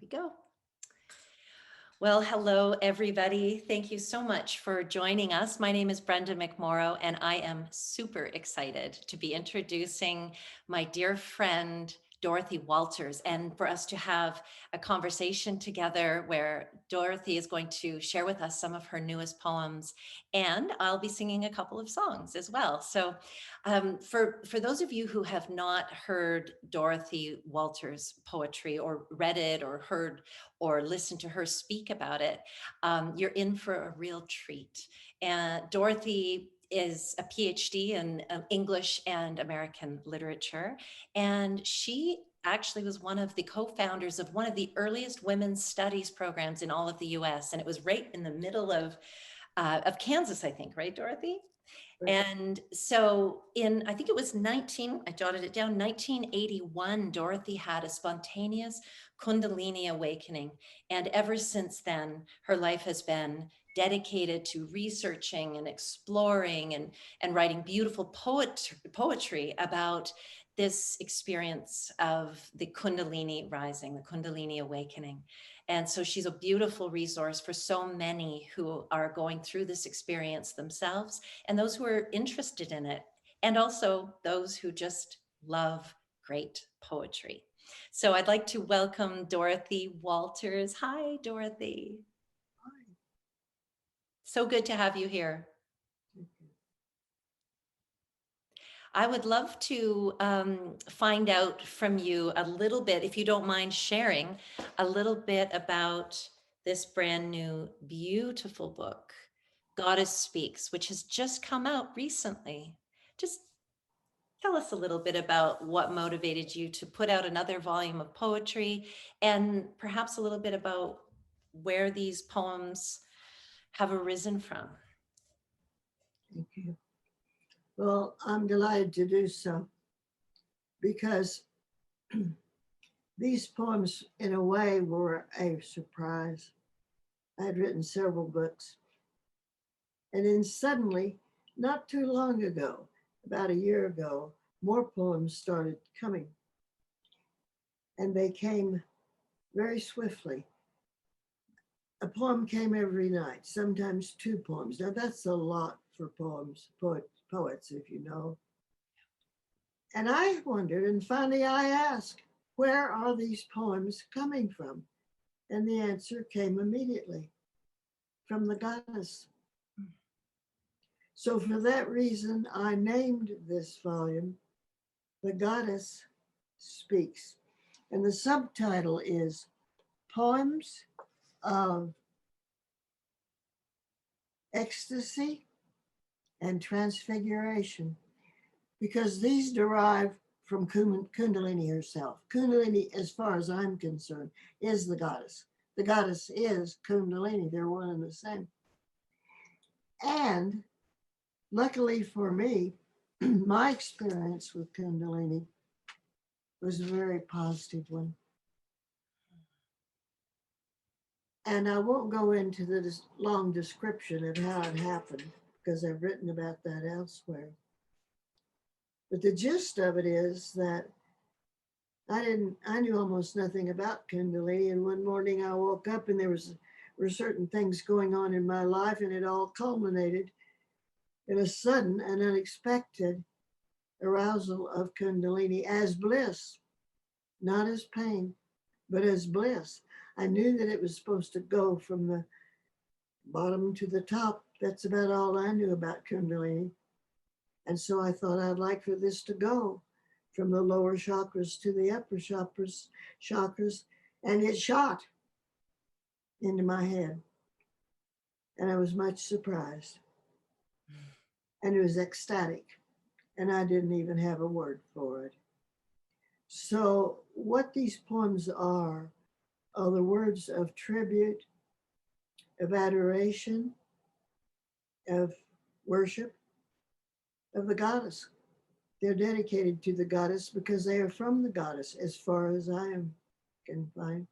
we go. Well, hello, everybody. Thank you so much for joining us. My name is Brenda McMorrow, and I am super excited to be introducing my dear friend, Dorothy Walters, and for us to have a conversation together where Dorothy is going to share with us some of her newest poems, and I'll be singing a couple of songs as well. So for those of you who have not heard Dorothy Walters' poetry or read it or heard or listened to her speak about it, you're in for a real treat. And Dorothy is a PhD in English and American literature. And she actually was one of the co-founders of one of the earliest women's studies programs in all of the US. And it was right in the middle of Kansas, I think, right, Dorothy? And so I think it was I jotted it down, 1981, Dorothy had a spontaneous Kundalini awakening. And ever since then, her life has been dedicated to researching and exploring and writing beautiful poetry about this experience of the Kundalini rising, the Kundalini awakening. And so she's a beautiful resource for so many who are going through this experience themselves and those who are interested in it, and also those who just love great poetry. So I'd like to welcome Dorothy Walters. Hi, Dorothy. Hi. So good to have you here. I would love to find out from you a little bit, if you don't mind sharing a little bit about this brand new, beautiful book, Goddess Speaks, which has just come out recently. Just tell us a little bit about what motivated you to put out another volume of poetry, and perhaps a little bit about where these poems have arisen from. Thank you. Well, I'm delighted to do so because these poems, in a way, were a surprise. I had written several books. And then suddenly, not too long ago, about a year ago, more poems started coming. And they came very swiftly. A poem came every night, sometimes two poems. Now, that's a lot for poets, if you know. And I wondered, and finally I asked, where are these poems coming from? And the answer came immediately from the goddess. So for that reason, I named this volume, The Goddess Speaks. And the subtitle is Poems of Ecstasy and Transfiguration, because these derive from Kundalini herself. Kundalini, as far as I'm concerned, is the goddess. The goddess is Kundalini. They're one and the same. And luckily for me, my experience with Kundalini was a very positive one. And I won't go into the long description of how it happened because I've written about that elsewhere. But the gist of it is that I knew almost nothing about Kundalini. And one morning I woke up and were certain things going on in my life, and it all culminated in a sudden and unexpected arousal of Kundalini as bliss, not as pain, but as bliss. I knew that it was supposed to go from the bottom to the top. That's about all I knew about Kundalini. And so I thought I'd like for this to go from the lower chakras to the upper chakras, and it shot into my head. And I was much surprised. And it was ecstatic. And I didn't even have a word for it. So what these poems are the words of tribute, of adoration, of worship, of the goddess. They're dedicated to the goddess because they are from the goddess, as far as I can find.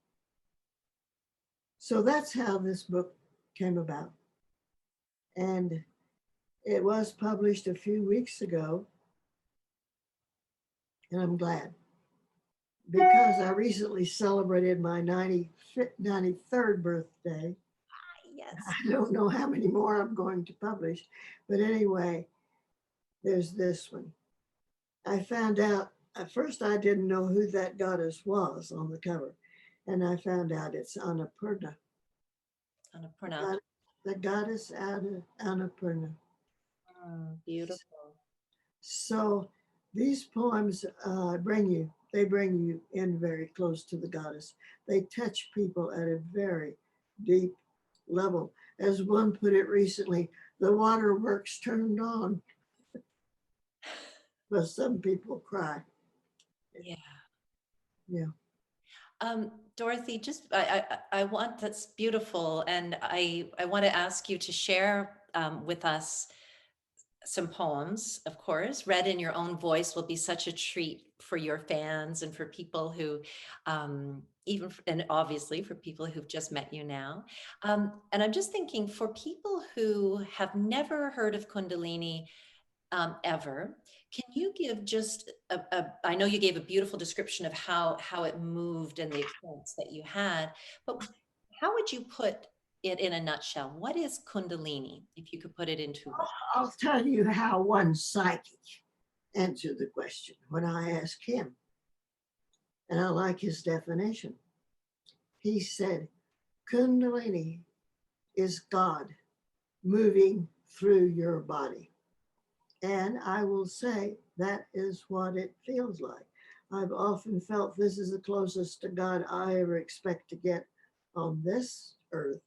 So that's how this book came about. And it was published a few weeks ago, and I'm glad because I recently celebrated my 93rd birthday. Yes. I don't know how many more I'm going to publish, but anyway, there's this one. I found out, at first I didn't know who that goddess was on the cover, and I found out it's Annapurna, Annapurna. the goddess Annapurna. Beautiful. So these poems they bring you in very close to the goddess. They touch people at a very deep level. As one put it recently, the waterworks turned on, but some people cry. Yeah. Yeah. Dorothy, just I want that's beautiful, and I want to ask you to share with us some poems, of course, read in your own voice will be such a treat for your fans and for people who, and obviously for people who've just met you now. And I'm just thinking for people who have never heard of Kundalini ever, can you give just I know you gave a beautiful description of how it moved and the experience that you had, but how would you put it in a nutshell? What is Kundalini, if you could put it into words? I'll tell you how one psychic answered the question when I asked him, and I like his definition. He said, Kundalini is God moving through your body. And I will say that is what it feels like. I've often felt this is the closest to God I ever expect to get on this earth.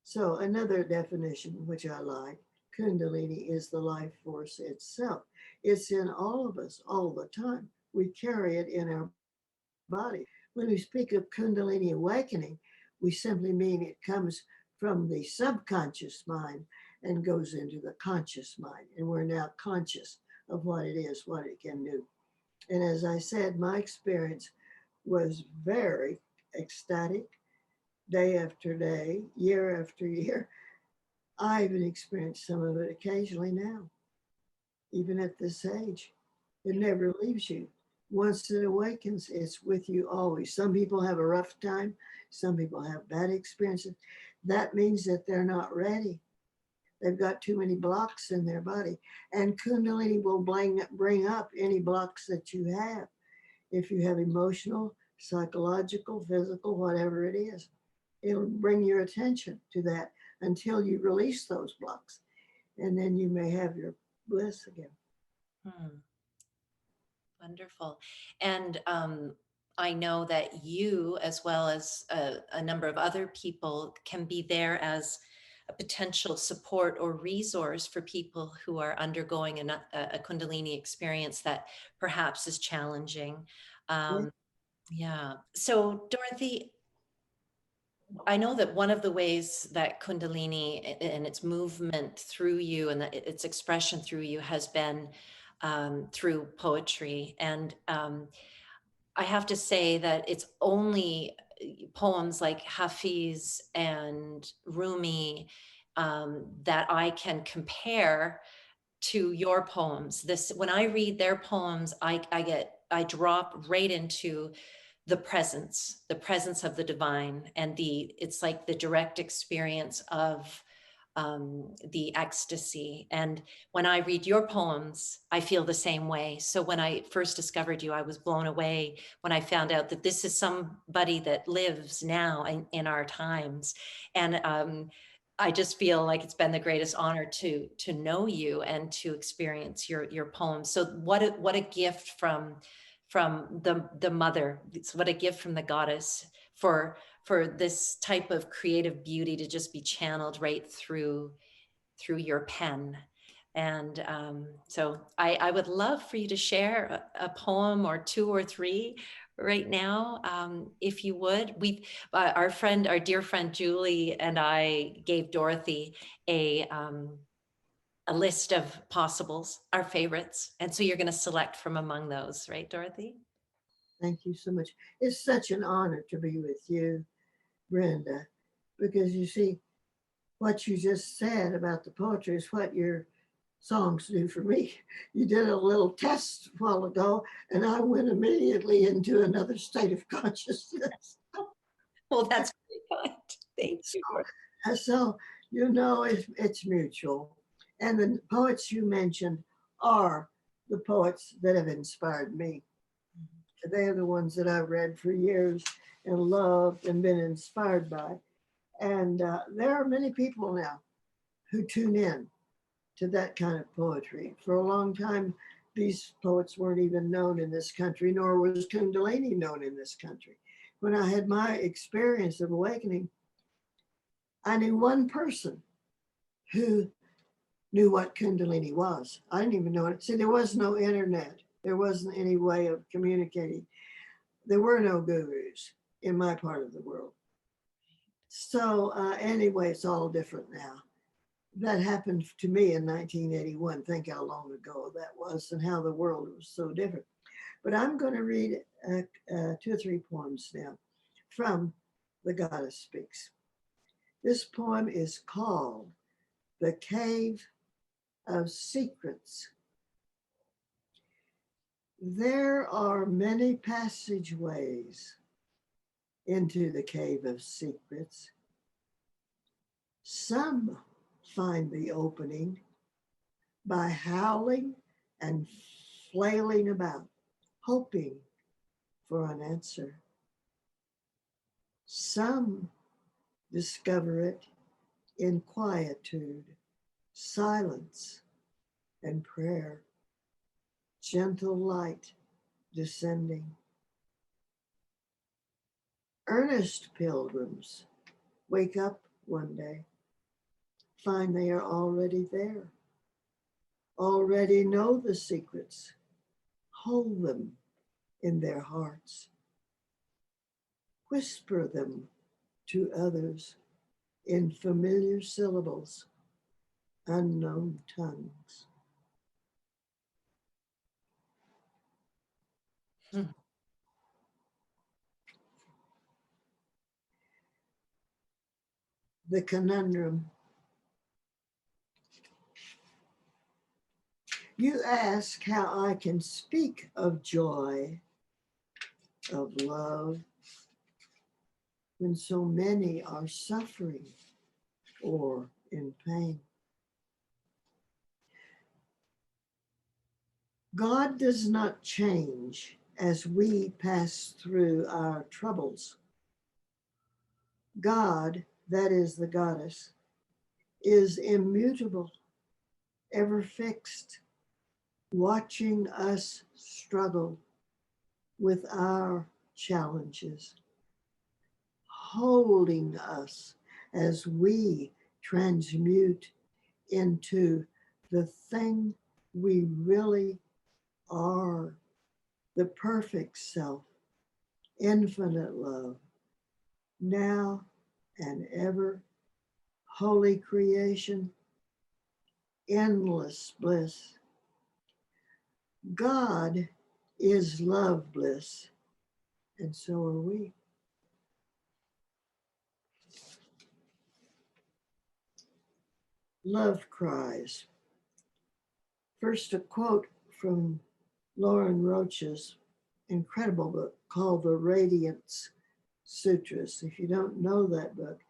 So, another definition, which I like, Kundalini is the life force itself. It's in all of us all the time. We carry it in our body. When we speak of Kundalini awakening, we simply mean it comes from the subconscious mind and goes into the conscious mind. And we're now conscious of what it is, what it can do. And as I said, my experience was very ecstatic day after day, year after year. I even experienced some of it occasionally now, even at this age. It never leaves you. Once it awakens, it's with you always. Some people have a rough time, some people have bad experiences. That means that they're not ready. They've got too many blocks in their body. And Kundalini will bring up any blocks that you have. If you have emotional, psychological, physical, whatever it is, it'll bring your attention to that until you release those blocks. And then you may have your bliss again. Hmm. Wonderful. And I know that you, as well as a number of other people, can be there as a potential support or resource for people who are undergoing a Kundalini experience that perhaps is challenging. Yeah. Yeah. So, Dorothy, I know that one of the ways that Kundalini and its movement through you and its expression through you has been through poetry. And I have to say that it's only poems like Hafiz and Rumi that I can compare to your poems. This, when I read their poems, I drop right into the presence of the divine, and it's like the direct experience of the ecstasy. And when I read your poems, I feel the same way. So when I first discovered you, I was blown away when I found out that this is somebody that lives now in our times. And I just feel like it's been the greatest honor to know you and to experience your poems. So what a gift from the mother. It's what a gift from the goddess for this type of creative beauty to just be channeled right through your pen. And so I would love for you to share a poem or two or three right now, if you would. Our dear friend Julie and I gave Dorothy a list of possibles, our favorites. And so you're going to select from among those, right, Dorothy? Thank you so much. It's such an honor to be with you, Brenda, because you see, what you just said about the poetry is what you're songs do for me. You did a little test a while ago, and I went immediately into another state of consciousness. Well, that's very kind. Thank So, you. so it's mutual. And the poets you mentioned are the poets that have inspired me. They're the ones that I've read for years and loved and been inspired by. And there are many people now who tune in to that kind of poetry. For a long time, these poets weren't even known in this country, nor was Kundalini known in this country. When I had my experience of awakening, I knew one person who knew what Kundalini was. I didn't even know it. See, there was no internet. There wasn't any way of communicating. There were no gurus in my part of the world. So anyway, it's all different now. That happened to me in 1981. Think how long ago that was and how the world was so different. But I'm going to read 2 or 3 poems now from The Goddess Speaks. This poem is called The Cave of Secrets. There are many passageways into the cave of secrets. Some find the opening by howling and flailing about, hoping for an answer. Some discover it in quietude, silence, and prayer, gentle light descending. Earnest pilgrims wake up one day, find they are already there, already know the secrets, hold them in their hearts, whisper them to others in familiar syllables, unknown tongues. The conundrum. You ask how I can speak of joy, of love, when so many are suffering or in pain. God does not change as we pass through our troubles. God, that is the goddess, is immutable, ever fixed, watching us struggle with our challenges, holding us as we transmute into the thing we really are, the perfect self, infinite love, now and ever, holy creation, endless bliss. God is love bliss, and so are we. Love cries. First, a quote from Lauren Roach's incredible book called The Radiance Sutras. If you don't know that book,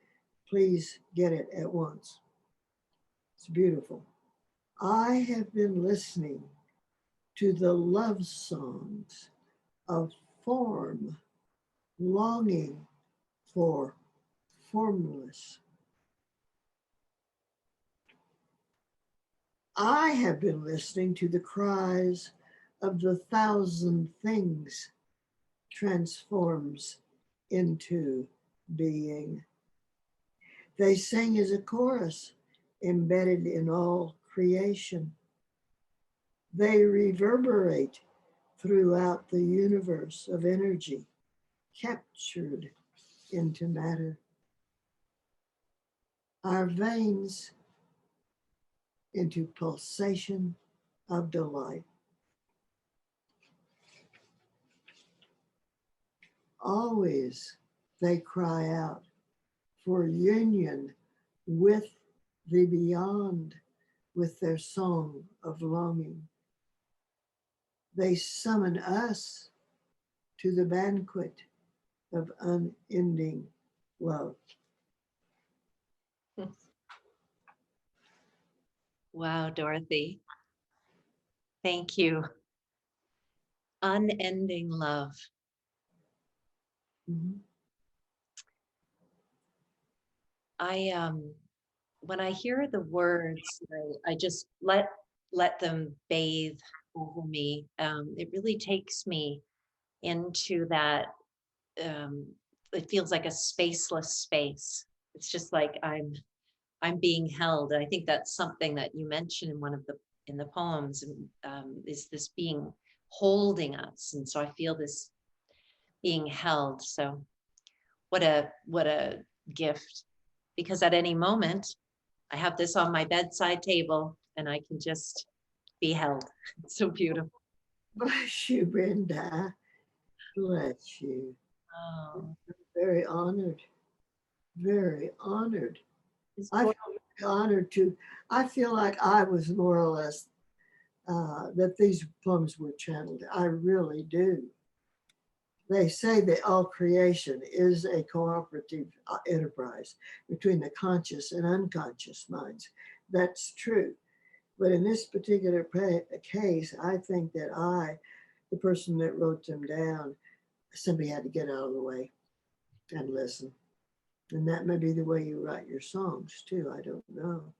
please get it at once. It's beautiful. I have been listening to the love songs of form, longing for formless. I have been listening to the cries of the thousand things transforms into being. They sing as a chorus embedded in all creation. They reverberate throughout the universe of energy, captured into matter. Our veins into pulsation of delight. Always they cry out for union with the beyond, with their song of longing. They summon us to the banquet of unending love. Wow, Dorothy. Thank you. Unending love. Mhm. When I hear the words, I just let them bathe over me. It really takes me into that. Um, it feels like a spaceless space. It's just like I'm being held. And I think that's something that you mentioned in one of the poems, is this being holding us. And so I feel this being held. So what a gift, because at any moment I have this on my bedside table and I can just be held. It's so beautiful. Bless you, Brenda. Bless you. Oh, Very honored. Very honored. it's I feel very honored to. I feel like I was more or less that these poems were channeled. I really do. They say that all creation is a cooperative enterprise between the conscious and unconscious minds. That's true. But in this particular case, I think that the person that wrote them down, simply had to get out of the way and listen. And that may be the way you write your songs too. I don't know.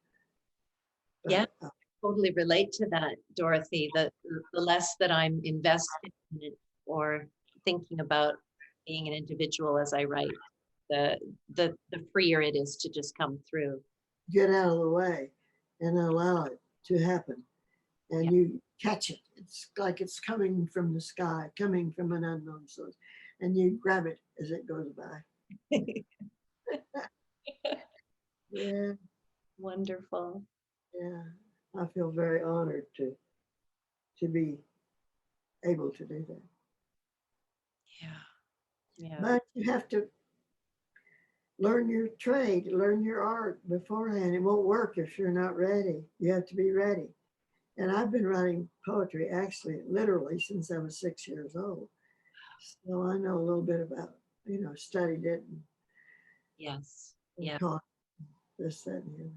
Yeah, But totally relate to that, Dorothy. The less that I'm invested in it or thinking about being an individual as I write, the freer it is to just come through. get out of the way and allow it to happen. And Yeah. you catch it. It's like it's coming from the sky, coming from an unknown source. And you grab it as it goes by. Yeah, Wonderful. yeah. I feel very honored to be able to do that. Yeah. Yeah. But you have to learn your trade, learn your art beforehand. It won't work if you're not ready. You have to be ready. And I've been writing poetry actually, literally, since I was 6 years old. So I know a little bit about, studied it Yes. and Yeah. taught this, that, and the other.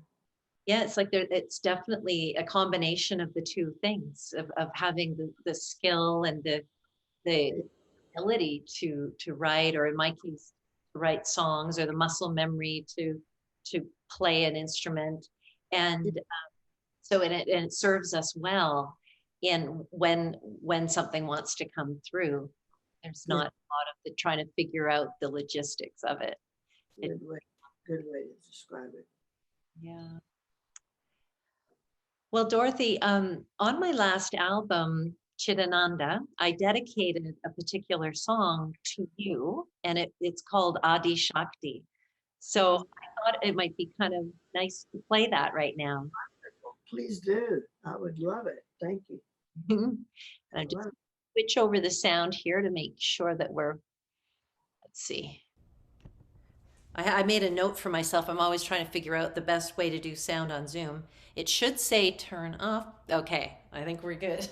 Yeah, it's like it's definitely a combination of the two things of having the skill and the ability to write, or in my case, to write songs, or the muscle memory to play an instrument. And so and it serves us well in when something wants to come through. There's Yeah, not a lot of the trying to figure out the logistics of it. It good way to describe it. yeah. Well, Dorothy, on my last album, Chidananda, I dedicated a particular song to you, and it's called Adi Shakti. So I thought it might be kind of nice to play that right now. Please do. I would love it. Thank you. And I just switch over the sound here to make sure that let's see. I made a note for myself. I'm always trying to figure out the best way to do sound on Zoom. It should say turn off. Okay, I think we're good.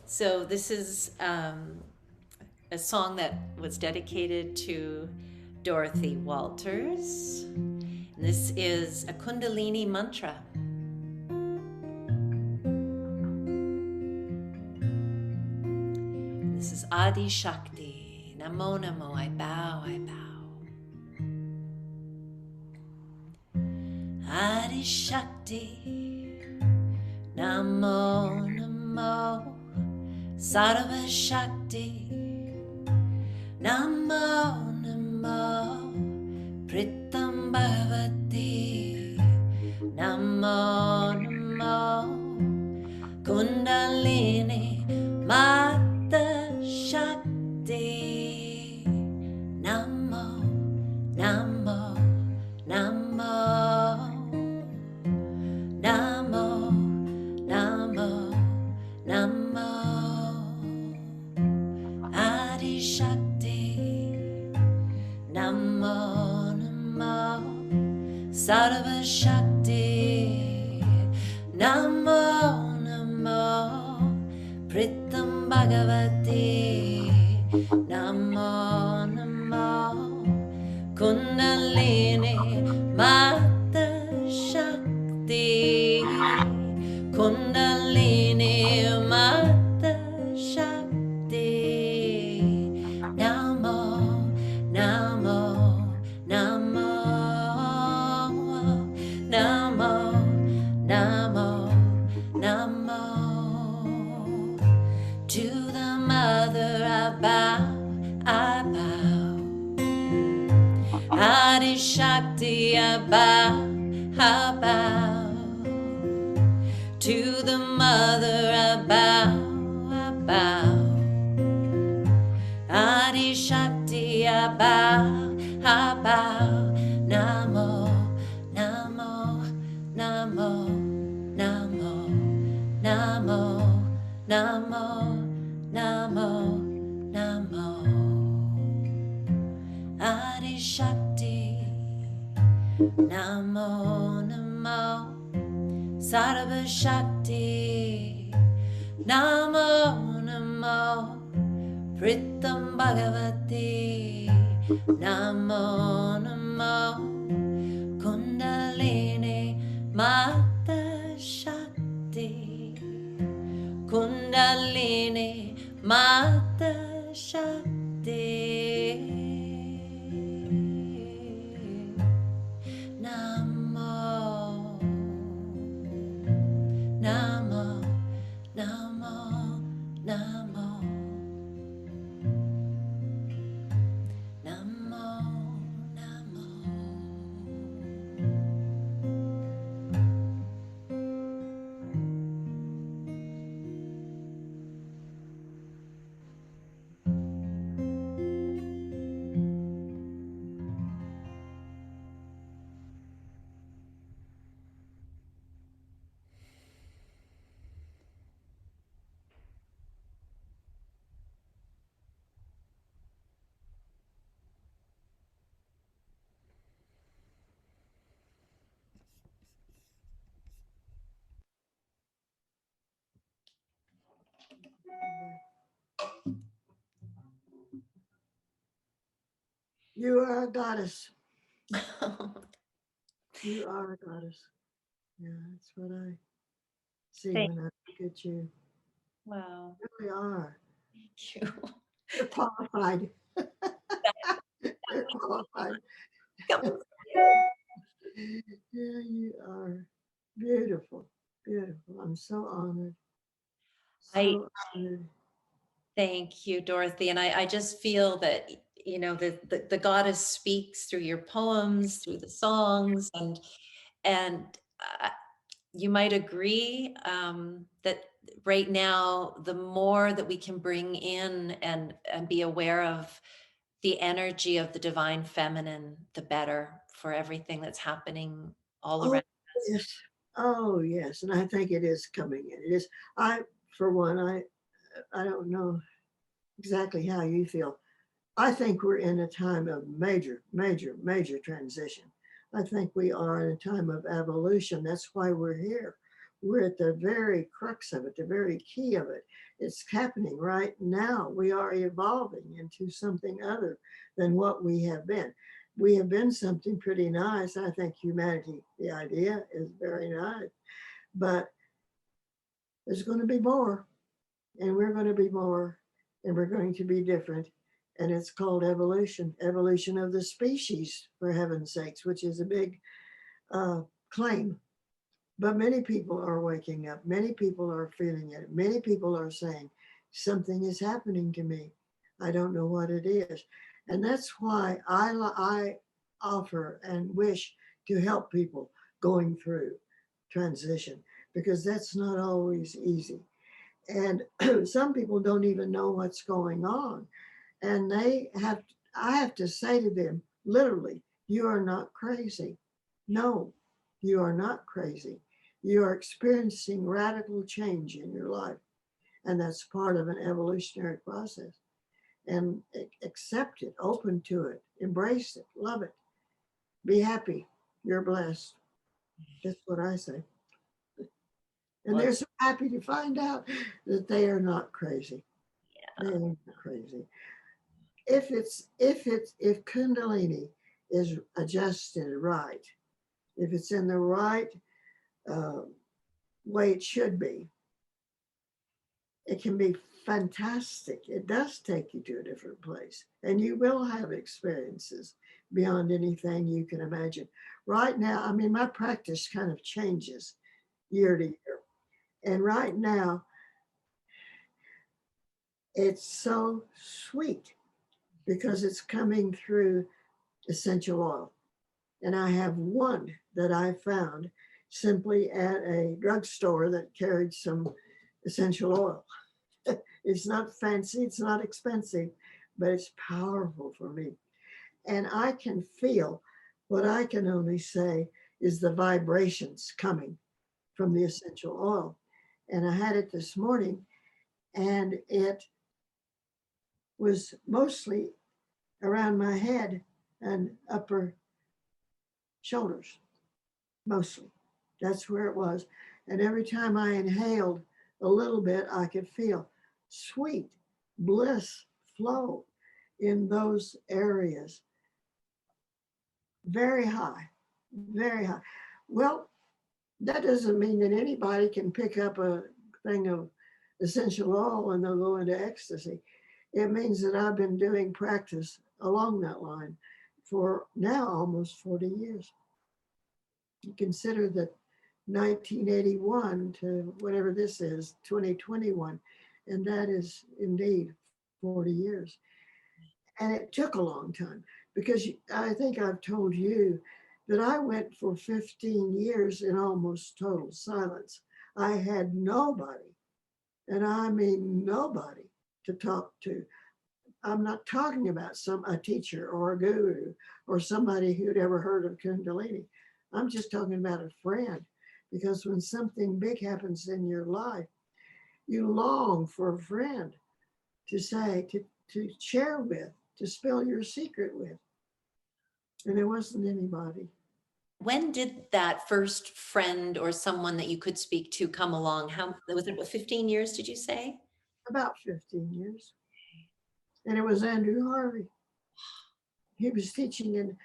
So this is a song that was dedicated to Dorothy Walters. And this is a Kundalini Mantra. This is Adi Shakti. Namo Namo, I bow, I bow. Adi Shakti. Namo Namo. Sarva Shakti. Namo Namo. Pritam Bhavati. Namo Namo. Kundalini Mata Shakti. Namo, Namo, Namo, Namo, Namo, Namo. Adi Shakti. Namo, Namo. Shakti, I bow to the Mother, I bow. Adi Shakti, I bow. Namo, Namo, Namo, Namo, Namo, Namo, Namo, Namo. Adi Shakti, Namo, Namo, Sarva Shakti, Namo, Namo, Pritam Bhagavati, Namo, Namo, Kundalini Mata Shakti, Kundalini Mata Shakti. Namo, Namo, Namo, Namo, Namo, Namo. You are a goddess. You are a goddess. Yeah, that's what I see Thank when I look at you. Wow. You really are. You. You're qualified. You're qualified. Yeah, you are. Beautiful. Beautiful. I'm so honored. I So honored. thank you, Dorothy. And I just feel that, the goddess speaks through your poems, through the songs, and uh, you might agree that right now, the more that we can bring in and be aware of the energy of the divine feminine, the better for everything that's happening all Oh, around us. yes. Oh, yes. And I think it is coming in. It is. I, for one, I don't know exactly how you feel. I think we're in a time of major, major, major transition. I think we are in a time of evolution. That's why we're here. We're at the very crux of it, the very key of it. It's happening right now. We are evolving into something other than what we have been. We have been something pretty nice. I think humanity, the idea is very nice, but there's going to be more, and we're going to be more, and we're going to be different. And it's called evolution, evolution of the species, for heaven's sakes, which is a big uh, claim. But many people are waking up. Many people are feeling it. Many people are saying, something is happening to me. I don't know what it is. And that's why I offer and wish to help people going through transition, because that's not always easy. And some people don't even know what's going on. And I have to say to them, literally, you are not crazy. No, you are not crazy. You are experiencing radical change in your life. And that's part of an evolutionary process. And accept it, open to it, embrace it, love it, be happy. You're blessed. That's what I say. And Well, they're so happy to find out that they are not crazy. They yeah. are not crazy. If Kundalini is adjusted right, if it's in the right uh, way it should be, it can be fantastic. It does take you to a different place, and you will have experiences beyond anything you can imagine. Right now, I mean, my practice kind of changes year to year, and right now, it's so sweet because it's coming through essential oil. And I have one that I found simply at a drugstore that carried some essential oil. It's not fancy, it's not expensive, but it's powerful for me. And I can feel what I can only say is the vibrations coming from the essential oil. And I had it this morning, and it was mostly around my head and upper shoulders, mostly. That's where it was. And every time I inhaled a little bit, I could feel sweet bliss flow in those areas. Very high, very high. Well, that doesn't mean that anybody can pick up a thing of essential oil and they'll go into ecstasy. It means that I've been doing practice along that line for now almost 40 years. You consider that 1981 to whatever this is, 2021, and that is indeed 40 years. And it took a long time because I think I've told you that I went for 15 years in almost total silence. I had nobody, and I mean nobody, to talk to. I'm not talking about a teacher or a guru or somebody who'd ever heard of Kundalini. I'm just talking about a friend, because when something big happens in your life, you long for a friend to say, to share with, to spill your secret with. And there wasn't anybody. When did that first friend or someone that you could speak to come along? How was it? What, 15 years, did you say? About 15 years. And it was Andrew Harvey. He was teaching,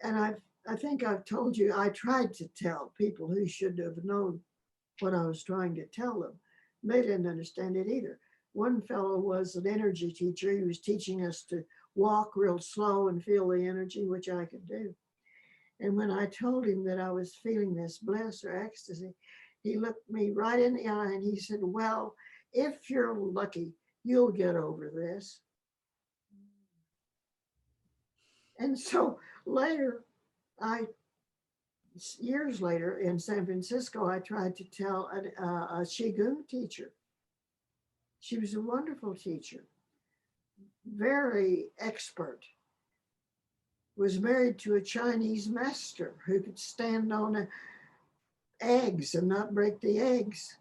and I think I've told you, I tried to tell people who should have known what I was trying to tell them. They didn't understand it either. One fellow was an energy teacher. He was teaching us to walk real slow and feel the energy, which I could do. And when I told him that I was feeling this bliss or ecstasy, he looked me right in the eye and he said, well, if you're lucky, you'll get over this. And so later, years later in San Francisco, I tried to tell a Qigong teacher. She was a wonderful teacher, very expert, was married to a Chinese master who could stand on eggs and not break the eggs.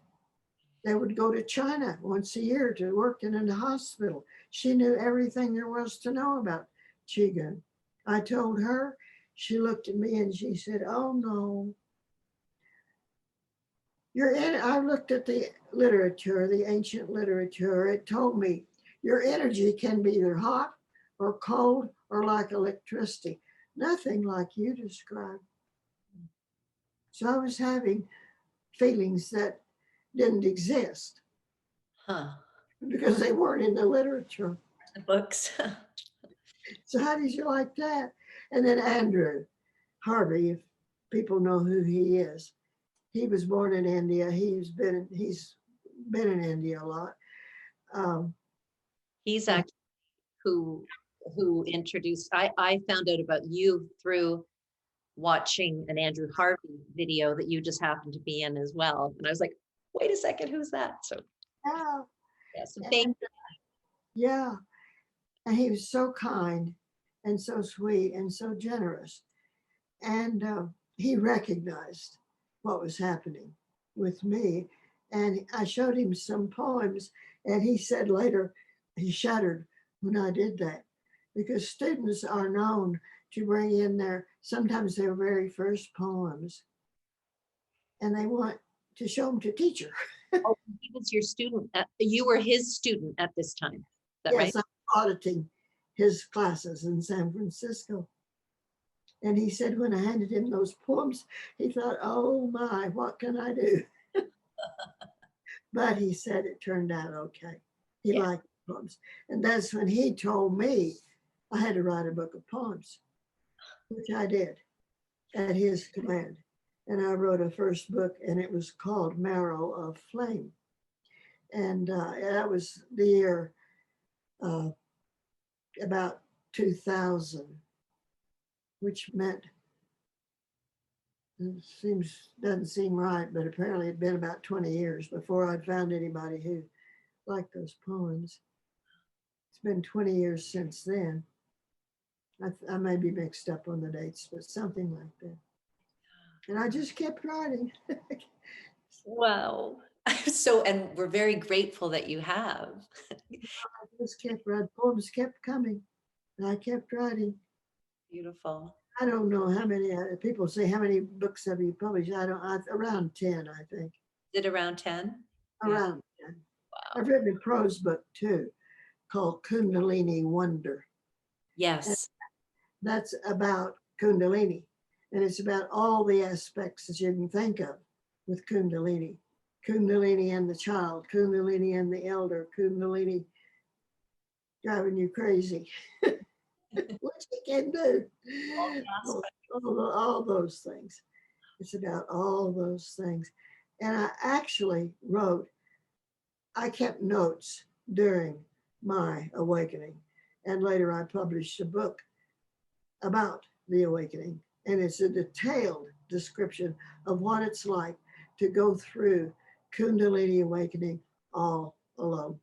They would go to China once a year to work in a hospital. She knew everything there was to know about Qigong. I told her, she looked at me and she said, oh no. I looked at the literature, the ancient literature. It told me your energy can be either hot or cold or like electricity. Nothing like you described. So I was having feelings that didn't exist Huh. because they weren't in the literature. The books. So how did you like that? And then Andrew Harvey, if people know who he is, he was born in India. He's been in India a lot. He's actually who introduced, I found out about you through watching an Andrew Harvey video that you just happened to be in as well. And I was like, wait a second, who's that? So Yeah, yeah, so thank yeah, and he was so kind and so sweet and so generous. And he recognized what was happening with me. And I showed him some poems, and he said later he shuddered when I did that, because students are known to bring in sometimes their very first poems, and they want to show them to teacher. oh, he was your student. You were his student at this time. Is that right? Yes, I'm auditing his classes in San Francisco. And he said when I handed him those poems, he thought, oh my, what can I do? But he said it turned out okay. He Yeah. liked poems. And that's when he told me I had to write a book of poems, which I did at his command. And I wrote a first book, and it was called Marrow of Flame. And that was the year about 2000, which meant Doesn't seem right, but apparently it'd been about 20 years before I'd found anybody who liked those poems. It's been 20 years since then. I may be mixed up on the dates, but something like that. And I just kept writing. Wow. And we're very grateful that you have. I just kept writing. Poems kept coming, and I kept writing. Beautiful. I don't know how many people say how many books have you published. Around 10, I think. Is it around 10? Yeah. Around 10. Wow. I've written a prose book too called Kundalini Wonder. And Yes. that's about Kundalini. And it's about all the aspects that you can think of with Kundalini. Kundalini and the child, Kundalini and the elder, Kundalini driving you crazy. What you can do. All those things. It's about all those things. And I actually I kept notes during my awakening. And later I published a book about the awakening. And it's a detailed description of what it's like to go through Kundalini Awakening all alone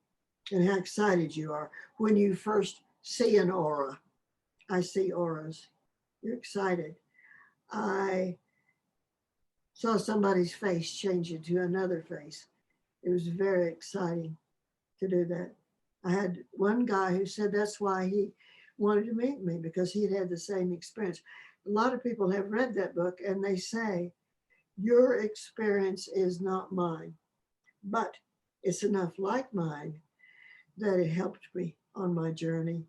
and how excited you are when you first see an aura. I see auras. You're excited. I saw somebody's face change into another face. It was very exciting to do that. I had one guy who said that's why he wanted to meet me, because he'd had the same experience. A lot of people have read that book and they say, your experience is not mine, but it's enough like mine that it helped me on my journey.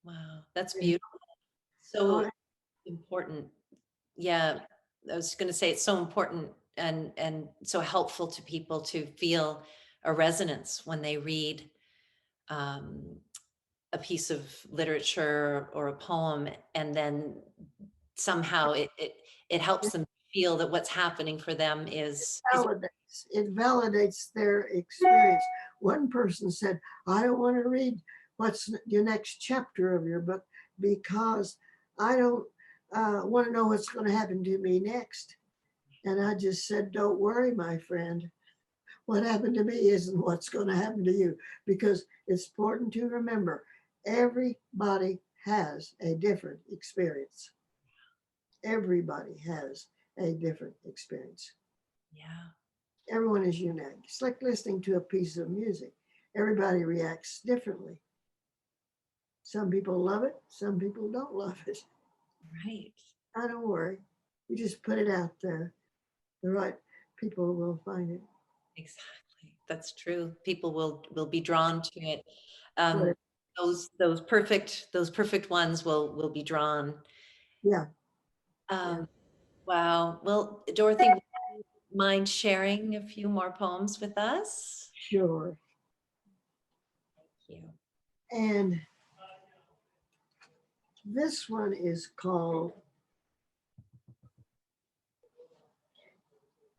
Wow. That's And beautiful. So I, important. Yeah. I was going to say it's so important and so helpful to people to feel a resonance when they read um, a piece of literature or a poem, and then somehow it helps it them feel that what's happening for them is validates their experience. One person said, I don't want to read what's your next chapter of your book because I don't want to know what's going to happen to me next. And I just said, don't worry, my friend. What happened to me isn't what's going to happen to you, because it's important to remember everybody has a different experience. Everybody has a different experience. yeah. Everyone is unique. It's like listening to a piece of music. Everybody reacts differently. Some people love it, some people don't love it. Right. I don't worry. You just put it out there. The right people will find it. Exactly. That's true. People will be drawn to it. Um, But those perfect ones will be drawn. yeah, yeah, Um, wow. Well, Dorothy, would you mind sharing a few more poems with us? sure. Thank you. And this one is called,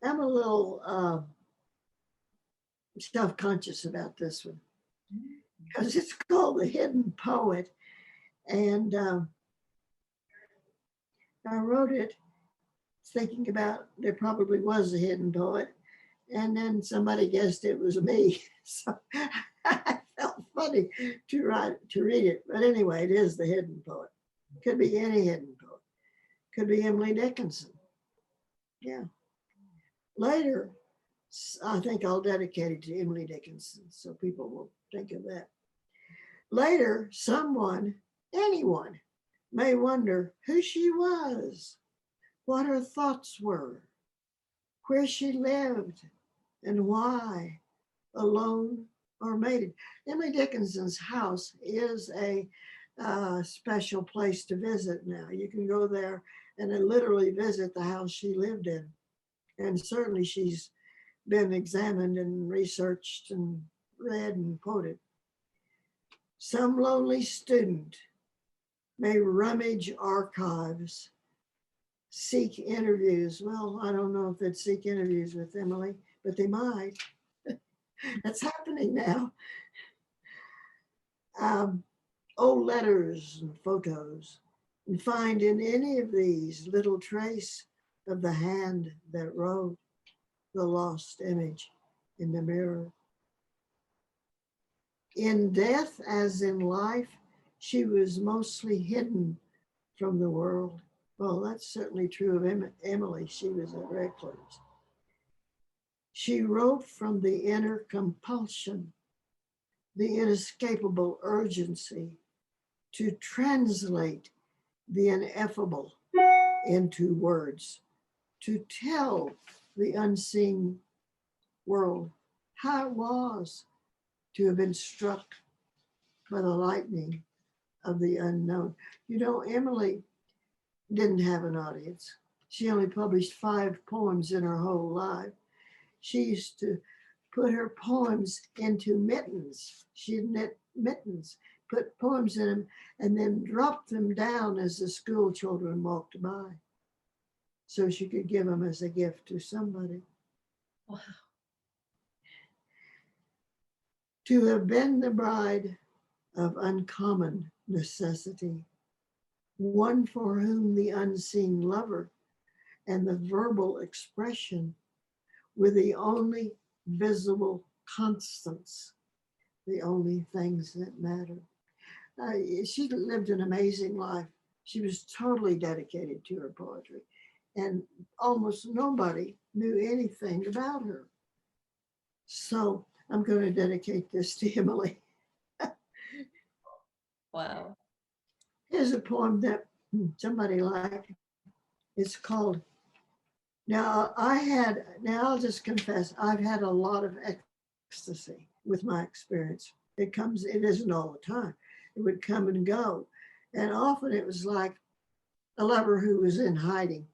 I'm a little self conscious about this one because it's called The Hidden Poet. And I wrote it thinking about there probably was a hidden poet. And then somebody guessed it was me. So I felt funny to read it. But anyway, it is The Hidden Poet. Could be any hidden poet. Could be Emily Dickinson. Yeah. Later, I think I'll dedicate it to Emily Dickinson so people will think of that. Later, anyone, may wonder who she was, what her thoughts were, where she lived, and why, alone or mated. Emily Dickinson's house is a special place to visit now. You can go there and literally visit the house she lived in. And certainly she's been examined and researched and read and quoted. Some lonely student may rummage archives, seek interviews. Well, I don't know if they'd seek interviews with Emily, but they might. That's happening now. Um, Old letters and photos, and find in any of these little trace of the hand that wrote the lost image in the mirror. In death, as in life, she was mostly hidden from the world. Well, that's certainly true of Emily. She was a recluse. She wrote from the inner compulsion, the inescapable urgency to translate the ineffable into words, to tell the unseen world how it was to have been struck by the lightning of the unknown. You know, Emily didn't have an audience. She only published 5 poems in her whole life. She used to put her poems into mittens. She'd knit mittens, put poems in them, and then drop them down as the school children walked by so she could give them as a gift to somebody. Wow. To have been the bride of uncommon necessity, one for whom the unseen lover and the verbal expression were the only visible constants, the only things that matter. She lived an amazing life. She was totally dedicated to her poetry, and almost nobody knew anything about her. So I'm going to dedicate this to Emily. Wow. Here's a poem that somebody liked. It's called, now I'll just confess, I've had a lot of ecstasy with my experience. It isn't all the time. It would come and go. And often it was like a lover who was in hiding.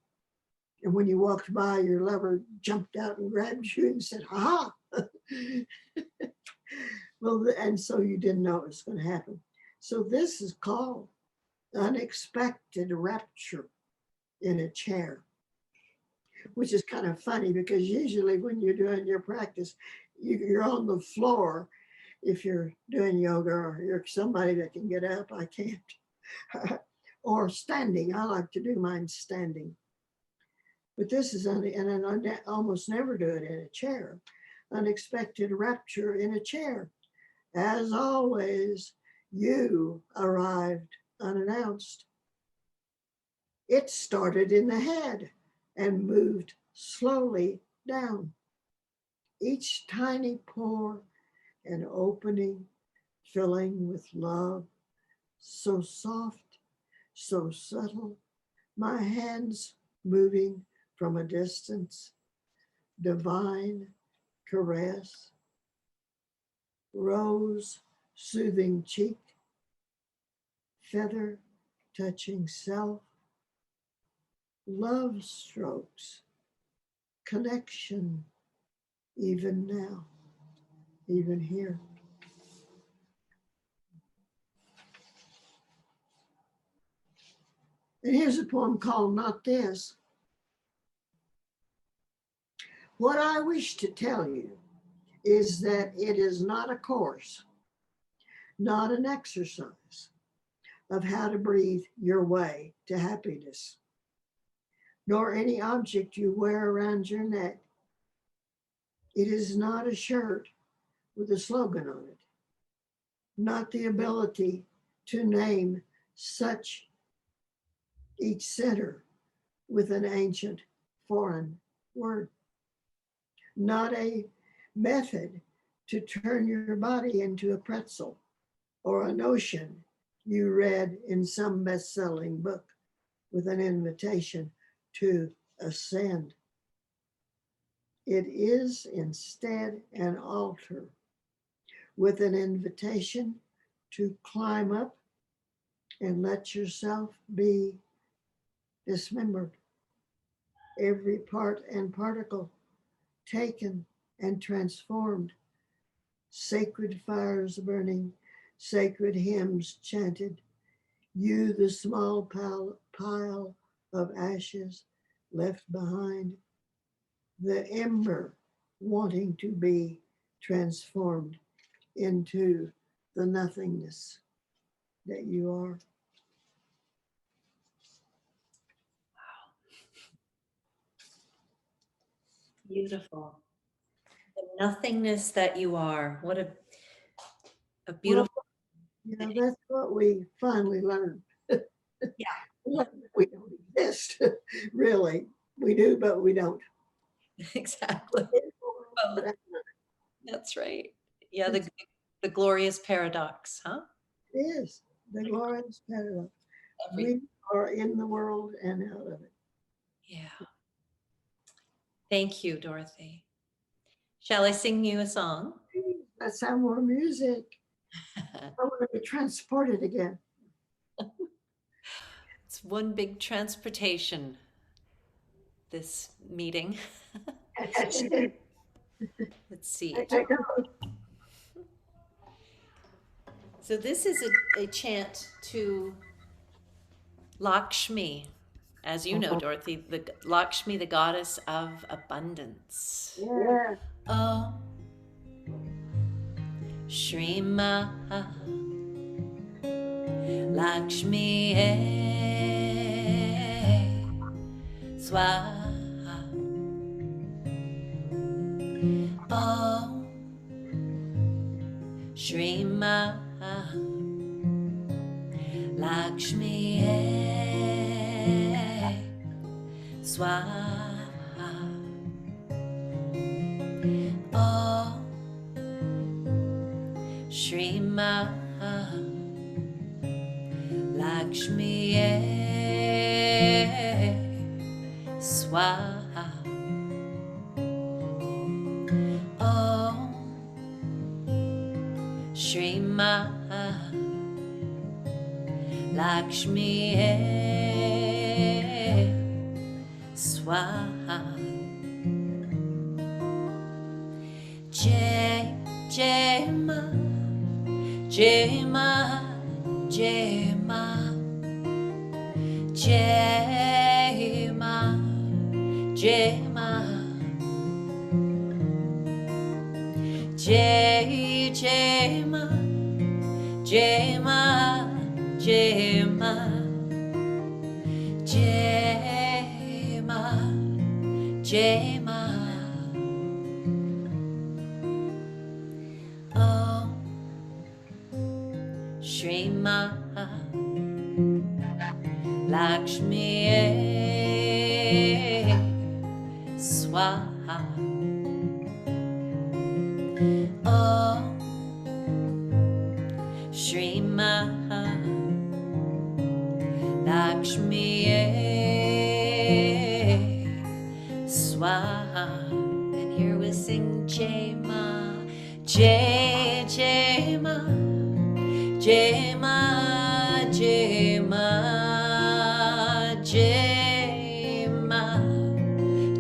And when you walked by, your lover jumped out and grabbed you and said, ha ha. Well, and so you didn't know it was going to happen. So this is called Unexpected Rapture in a Chair, which is kind of funny because usually when you're doing your practice, you're on the floor if you're doing yoga, or you're somebody that can get up. I can't. Or standing. I like to do mine standing. But this is, and I almost never do it in a chair. Unexpected rapture in a chair. As always, you arrived unannounced. It started in the head and moved slowly down. Each tiny pore and opening filling with love, so soft, so subtle, my hands moving from a distance, divine caress, rose soothing cheek, feather touching self, love strokes, connection, even now, even here. And here's a poem called Not This. What I wish to tell you is that it is not a course, not an exercise of how to breathe your way to happiness, nor any object you wear around your neck. It is not a shirt with a slogan on it, not the ability to name such each center with an ancient foreign word, not a method to turn your body into a pretzel or a notion you read in some best-selling book with an invitation to ascend. It is instead an altar with an invitation to climb up and let yourself be dismembered. Every part and particle taken and transformed, sacred fires burning, sacred hymns chanted, you the small pile of ashes left behind, the ember wanting to be transformed into the nothingness that you are. Beautiful. The nothingness that you are. What a Well, beautiful thing. that's what we finally learned. Yeah, We don't exist, really. We do, but we don't. exactly. Well, that's right. Yeah, It's, the glorious paradox, huh? it is the glorious paradox. Every We are in the world and out of it. yeah. Thank you, Dorothy. Shall I sing you a song? Let's have more music. I want to be transported again. It's one big transportation, this meeting. That's it. Let's see. I go. So this is a chant to Lakshmi. As you know, Dorothy, the Lakshmi, the goddess of abundance. Yeah. Oh, Shrima Lakshmi Swaha. Oh, Shrima Lakshmi Swaha. Oh, Shrima Lakshmi Swaha. Oh, Shrima Lakshmi Swaha. Jai Jai Ma Jai Ma Jai Ma Jai Ma Jai Ma Jai Jai Ma Jai Ma Jai Ma Jai Ma Jai Ma. Oh, Shri Maha Lakshmi Swaha. Oh, Shri Maha Lakshmi Swaha. And here we sing Jai Ma, Jai Jai Ma, Jai Ma, Jai Ma, Jai Ma,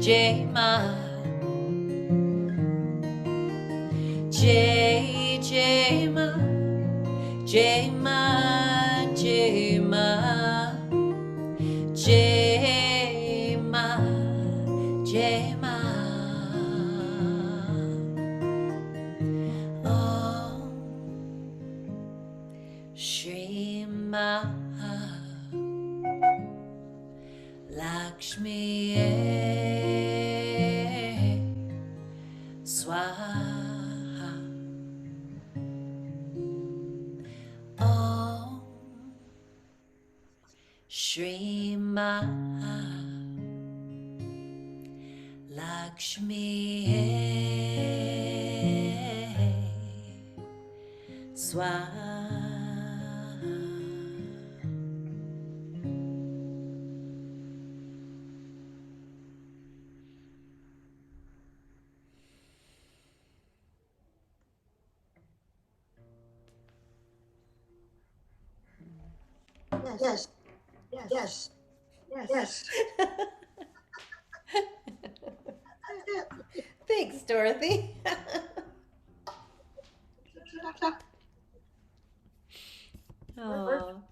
Jai Ma, Jai Jai Ma, Jai Ma, Jai Ma, Jai Ma, Jai Ma. Oh, Shri Maha Lakshmi Swaha. Oh, Shri Maha Lakshmi Swaha. Yes. Yes. Yes. Yes. Thanks, Dorothy. Oh,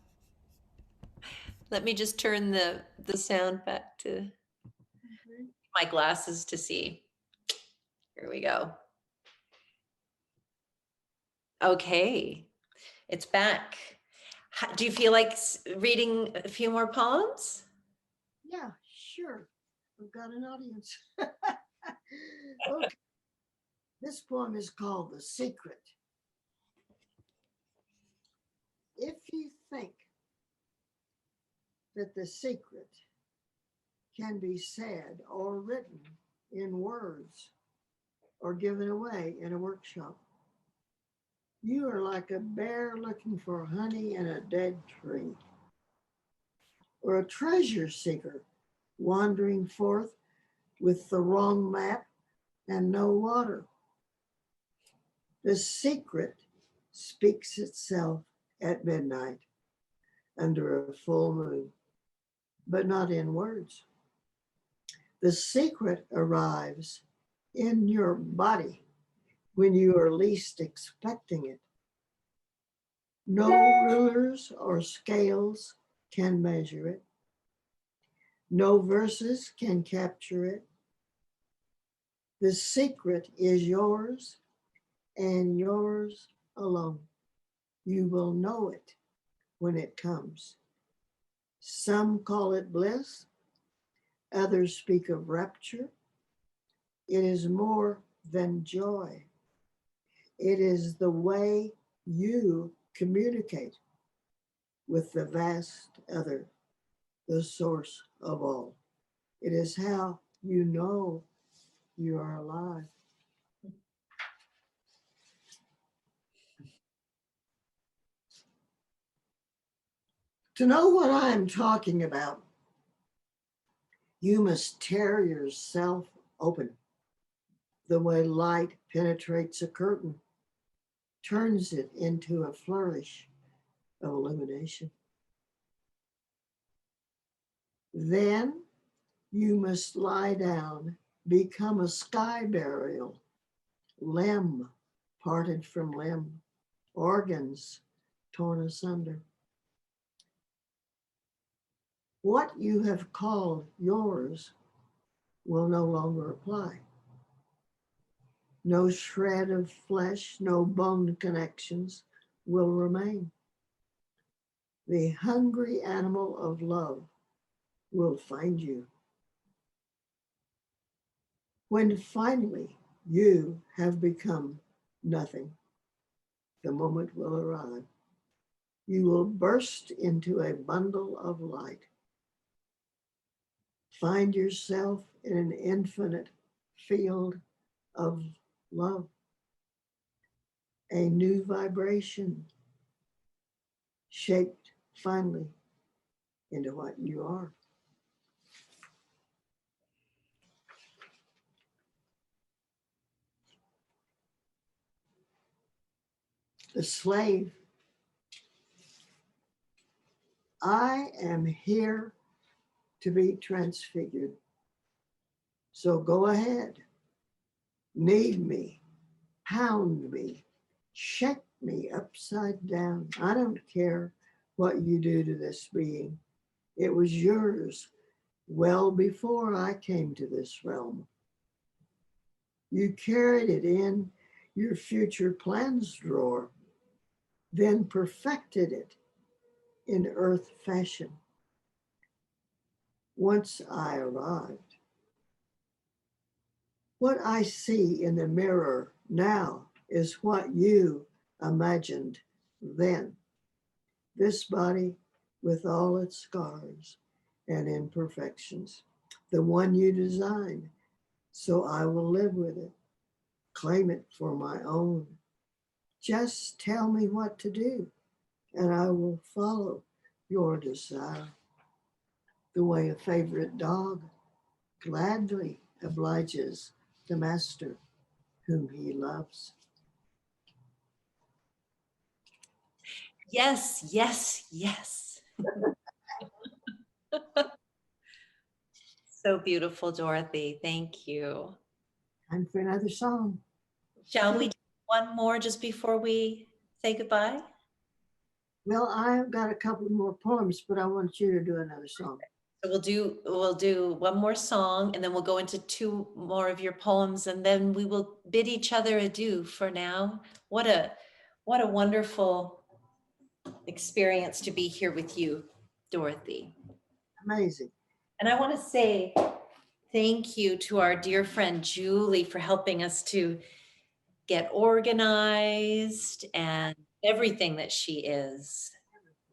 let me just turn the sound back to my glasses to see. Here we go. Okay, it's back. Do you feel like reading a few more poems? Yeah, sure. We've got an audience. Okay, this poem is called The Secret. If you think that the secret can be said or written in words or given away in a workshop, you are like a bear looking for honey in a dead tree, or a treasure seeker wandering forth with the wrong map and no water. The secret speaks itself at midnight under a full moon, but not in words. The secret arrives in your body when you are least expecting it. No rulers or scales can measure it. No verses can capture it. The secret is yours and yours alone. You will know it when it comes. Some call it bliss, others speak of rapture. It is more than joy. It is the way you communicate with the vast other, the source of all. It is how you know you are alive. To know what I am talking about, you must tear yourself open. The way light penetrates a curtain, turns it into a flourish of illumination. Then you must lie down, become a sky burial, limb parted from limb, organs torn asunder. What you have called yours will no longer apply. No shred of flesh, no bone connections will remain. The hungry animal of love will find you. When finally you have become nothing, the moment will arrive. You will burst into a bundle of light. Find yourself in an infinite field of love, a new vibration shaped finally into what you are. The slave, I am here to be transfigured. So go ahead, knead me, pound me, shake me upside down. I don't care what you do to this being. It was yours well before I came to this realm. You carried it in your future plans drawer, then perfected it in earth fashion. Once I arrived, what I see in the mirror now is what you imagined then. This body with all its scars and imperfections, the one you designed, so I will live with it, claim it for my own. Just tell me what to do, and I will follow your desire. The way a favorite dog gladly obliges the master whom he loves. Yes, yes, yes. So beautiful, Dorothy. Thank you. Time for another song. Shall we do one more just before we say goodbye? Well, I've got a couple more poems, but I want you to do another song. So we'll do one more song, and then we'll go into two more of your poems, and then we will bid each other adieu for now. What a wonderful experience to be here with you, Dorothy. Amazing. And I want to say Thank you to our dear friend Julie for helping us to get organized and everything that she is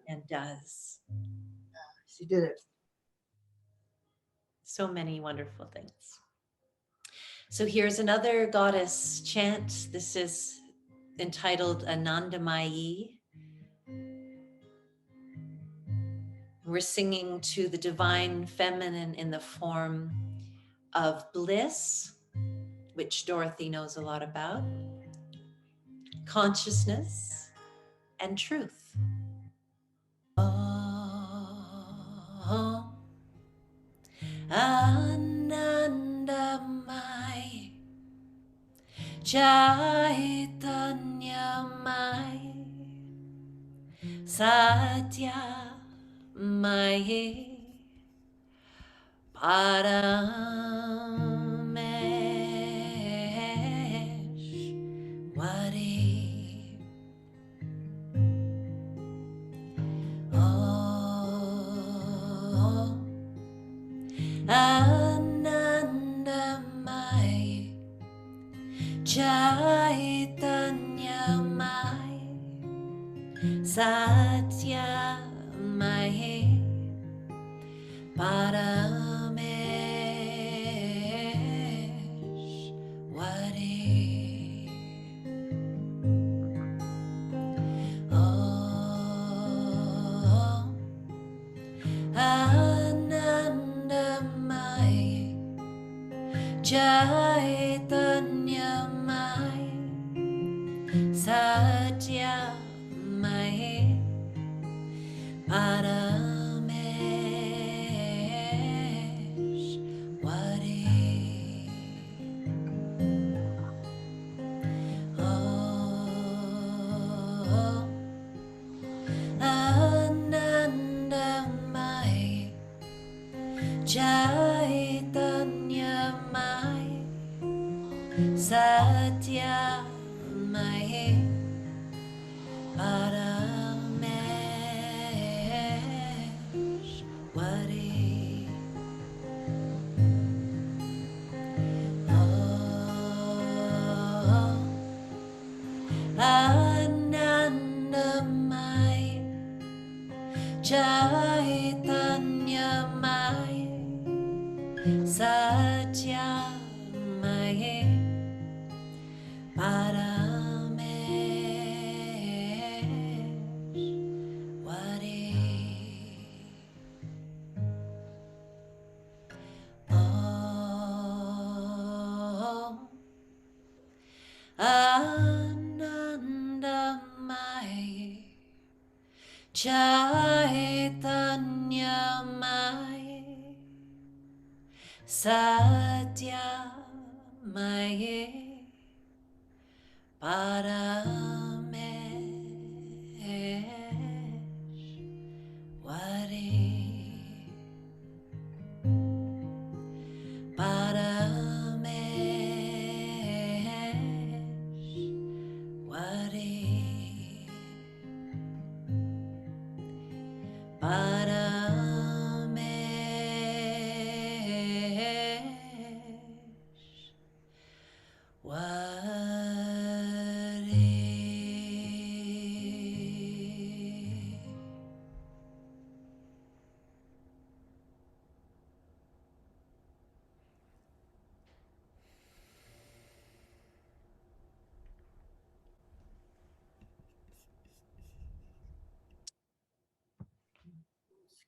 and does. She did it. So many wonderful things. So here's another goddess chant. This is entitled Anandamayi. We're singing to the divine feminine in the form of bliss, which Dorothy knows a lot about, consciousness, and truth. Om Anandamayi Chaitanyamayi Satyamayi Parameshwari. Om Anandamayi Chaitanyamayi Satyamayi Parameshwari. Om Anandamayi Chaitanyamayi Satyamayi Parameshwari. Om Anandamayi Chaitanyamayi Satyamayi Parameshwari. Om Anandamayi Chaitanyamayi Satyamayi Parameshwari. Om Anandamayi Chaitanyamayi Satyamayi Parameshwari. Parameshwari. Parameshwari.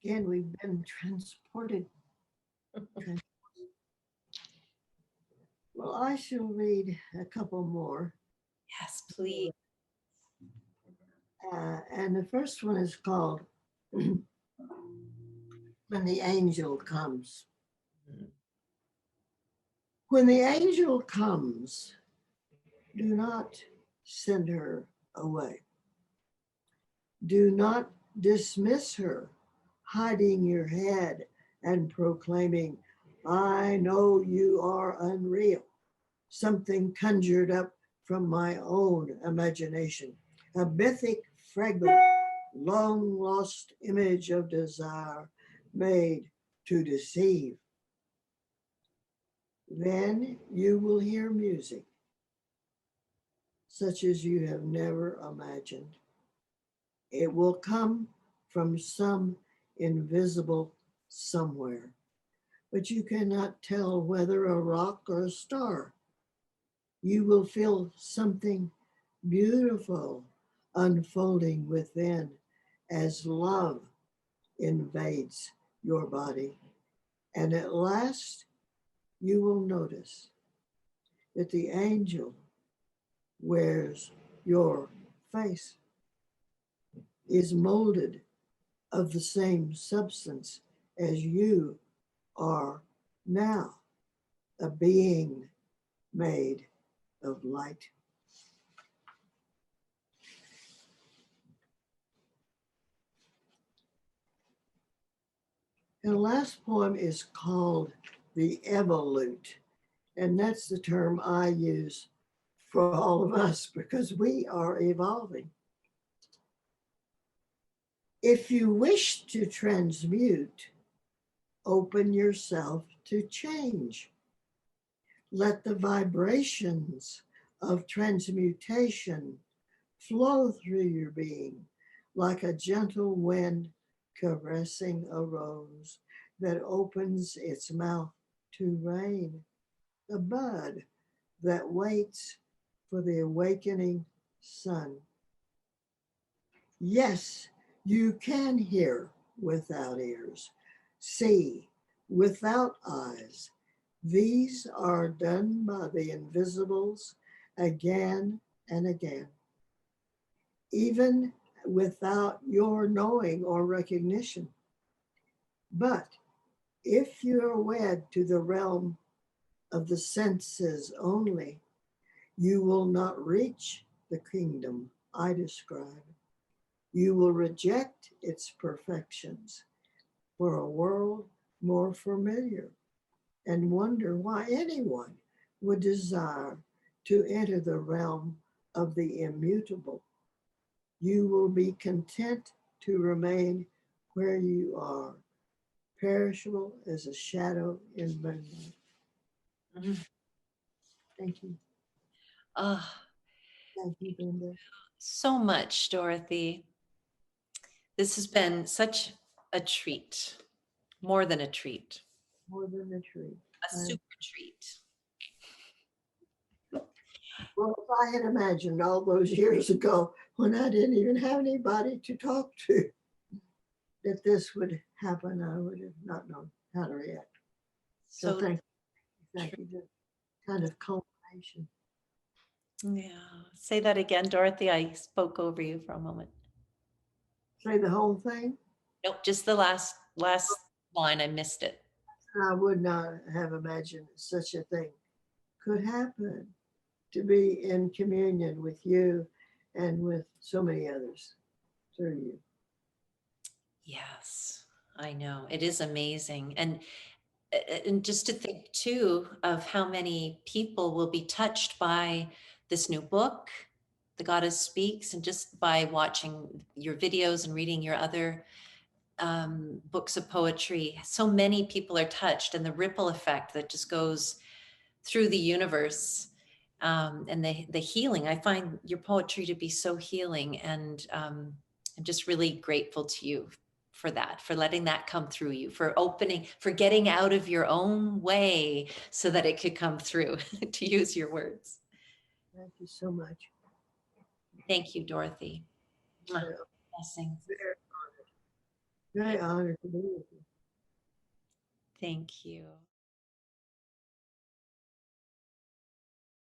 Again, we've been transported. Well, I shall read a couple more. Yes, please. And the first one is called When the Angel Comes. When the angel comes, do not send her away. Do not dismiss her, hiding your head and proclaiming, I know you are unreal, something conjured up from my own imagination, a mythic fragment, long lost image of desire made to deceive. Then you will hear music such as you have never imagined. It will come from some invisible somewhere, but you cannot tell whether a rock or a star. You will feel something beautiful unfolding within as love invades your body. And at last, you will notice that the angel wears your face, is molded of the same substance as you are now, a being made of light. And the last poem is called The Evolute. And that's the term I use for all of us because we are evolving. If you wish to transmute, open yourself to change. Let the vibrations of transmutation flow through your being like a gentle wind caressing a rose that opens its mouth to rain, a bud that waits for the awakening sun. Yes, you can hear without ears, see without eyes. These are done by the invisibles again and again, even without your knowing or recognition. But if you are wed to the realm of the senses only, you will not reach the kingdom I describe. You will reject its perfections for a world more familiar and wonder why anyone would desire to enter the realm of the immutable. You will be content to remain where you are, perishable as a shadow in moonlight. Mhm. Thank you. Ah, Thank you, Brenda. so much, Dorothy. This has been such a treat, more than a treat, More than a tree. a super treat. Well, if I had imagined all those years ago when I didn't even have anybody to talk to that this would happen, I would have not known how to react. So So thank true. you. Just kind of culmination. Yeah. Say that again, Dorothy. I spoke over you for a moment. Say the whole thing. Nope, just the last line. I missed it. I would not have imagined such a thing could happen to be in communion with you and with so many others through you. Yes, I know. It is amazing. And just to think too of how many people will be touched by this new book, The Goddess Speaks, and just by watching your videos and reading your other books of poetry, so many people are touched, and the ripple effect that just goes through the universe, and the healing. I find your poetry to be so healing, and I'm just really grateful to you for that, for letting that come through you, for opening, for getting out of your own way so that it could come through, to use your words. Thank you so much. Thank you, Dorothy. Mwah. Very, Blessings. very honored to be with you. Thank you.